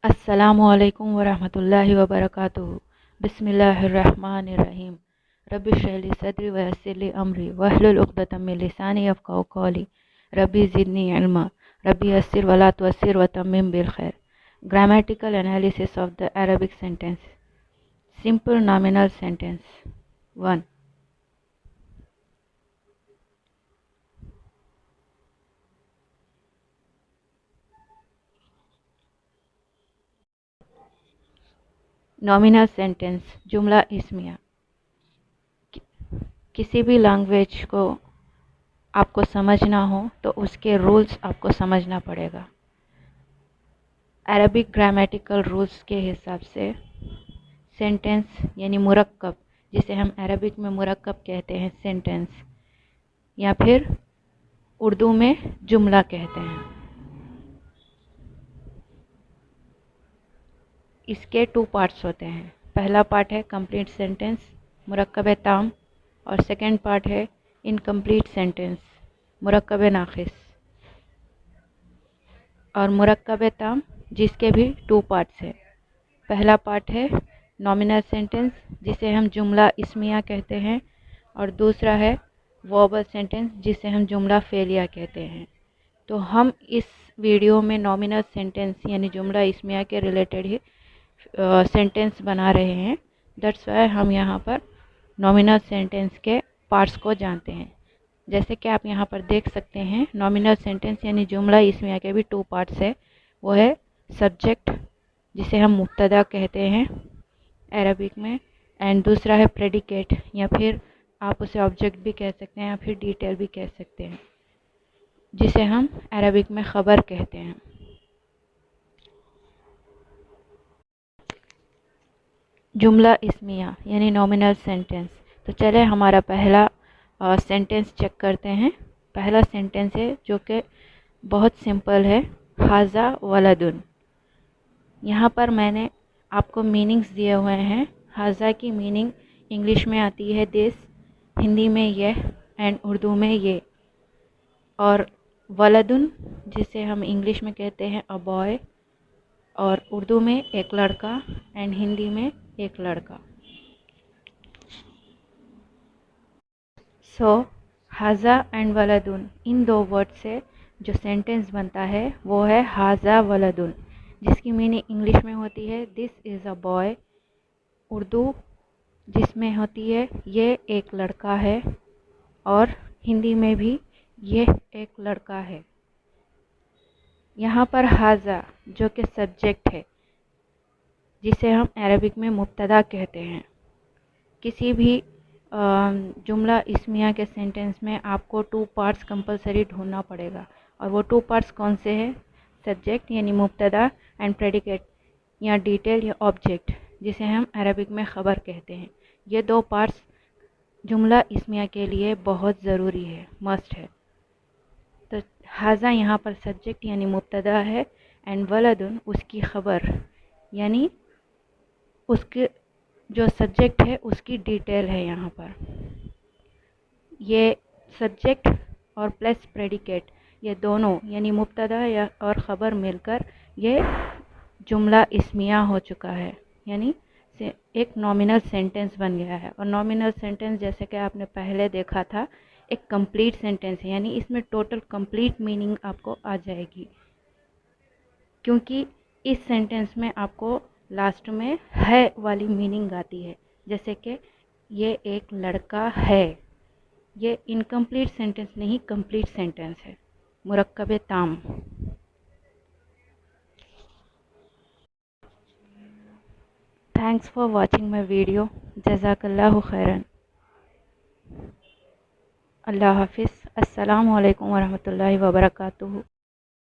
अस्सलामुअलैकुम वरहमतुल्लाहि वबरकातुहू। बिस्मिल्लाहिर्रहमानिर्रहीम। रब्बि इश्रह ली सदरी व यस्सिर ली अमरी वहलुल उक़दतम मिन लिसानी यफ़क़हू क़ौली। रब्बि ज़िदनी इल्मा। रब्बि यस्सिर वला तुअस्सिर व तम्मिम बिल खैर। Grammatical analysis of the Arabic sentence. Simple nominal sentence. 1. Nominal sentence. जुमला इस्मिया। किसी भी लैंग्वेज को आपको समझना हो तो उसके रूल्स आपको समझना पड़ेगा। अरबिक ग्रामेटिकल रूल्स के हिसाब से सेंटेंस यानी मुरक्कब, जिसे हम अरबिक में मुरक्कब कहते हैं सेंटेंस, या फिर उर्दू में जुमला कहते हैं। इसके 2 पार्ट्स होते हैं। पहला पार्ट है कंप्लीट सेंटेंस मुरक्कब ताम, और सेकंड पार्ट है इनकम्प्लीट सेंटेंस मुरक्कब नाक़िस। और मुरक्कब ताम जिसके भी 2 पार्ट्स हैं। पहला पार्ट है नॉमिनल सेंटेंस जिसे हम जुमला इस्मिया कहते हैं, और दूसरा है वर्बल सेंटेंस जिसे हम जुमला फ़ेलिया कहते हैं। तो हम इस वीडियो में नॉमिनल सेंटेंस यानी जुमला इस्मिया के रिलेटेड ही सेंटेंस बना रहे हैं। दैट्स वाई हम यहाँ पर नॉमिनल सेंटेंस के पार्ट्स को जानते हैं। जैसे कि आप यहाँ पर देख सकते हैं, नॉमिनल सेंटेंस यानी जुमला इस्मिया के भी 2 पार्ट्स है। वो है सब्जेक्ट जिसे हम मुब्तदा कहते हैं अरबिक में, एंड दूसरा है प्रेडिकेट, या फिर आप उसे ऑब्जेक्ट भी कह सकते हैं या फिर डिटेल भी कह सकते हैं, जिसे हम अरबिक में ख़बर कहते हैं। जुमला इस्मिया यानी नॉमिनल सेंटेंस। तो चले हमारा पहला सेंटेंस चेक करते हैं। पहला सेंटेंस है जो कि बहुत सिंपल है, हाज़ा वलदुन। यहाँ पर मैंने आपको मीनिंग्स दिए हुए हैं। हाज़ा की मीनिंग इंग्लिश में आती है दिस, हिंदी में यह, एंड उर्दू में ये। और वलदुन जिसे हम इंग्लिश में कहते हैं अ बॉय, और उर्दू में एक लड़का, एंड हिंदी में एक लड़का। सो हाज़ा एंड वलदुन, इन 2 वर्ड से जो सेंटेंस बनता है वो है हाज़ा वलदुन, जिसकी मीनिंग इंग्लिश में होती है this is a boy, Urdu जिसमें होती है ये एक लड़का है, और हिंदी में भी ये एक लड़का है। यहाँ पर हाज़ा जो कि सब्जेक्ट है, जिसे हम अरबिक में मुब्तदा कहते हैं। किसी भी जुमला इस्मिया के सेंटेंस में आपको 2 पार्ट्स कंपलसरी ढूंढना पड़ेगा, और वो 2 पार्ट्स कौन से हैं? सब्जेक्ट यानी मुब्तदा, एंड प्रेडिकेट या डिटेल या ऑब्जेक्ट जिसे हम अरबिक में ख़बर कहते हैं। ये 2 पार्ट्स जुमला इस्मिया के लिए बहुत ज़रूरी है, मस्ट है। तो हाज़ा यहाँ पर सब्जेक्ट यानी मुब्तदा है, एंड वलदुन उसकी ख़बर यानी उसके जो सब्जेक्ट है उसकी डिटेल है। यहाँ पर ये सब्जेक्ट और प्लस प्रेडिकेट, ये दोनों यानी मुब्तदा या और ख़बर मिलकर ये जुमला इस्मिया हो चुका है, यानी एक नॉमिनल सेंटेंस बन गया है। और नॉमिनल सेंटेंस जैसे कि आपने पहले देखा था एक कंप्लीट सेंटेंस है, यानी इसमें टोटल कंप्लीट मीनिंग आपको आ जाएगी, क्योंकि इस सेंटेंस में आपको लास्ट में है वाली मीनिंग आती है। जैसे कि ये एक लड़का है, ये इनकम्प्लीट सेंटेंस नहीं कंप्लीट सेंटेंस है, मुरक्कब ताम। Thanks for watching my video. जज़ाकल्लाहु खैरन। अल्लाह हाफिज़। अस्सलामु अलैकुम वरहमतुल्लाहि वबरकातुहू।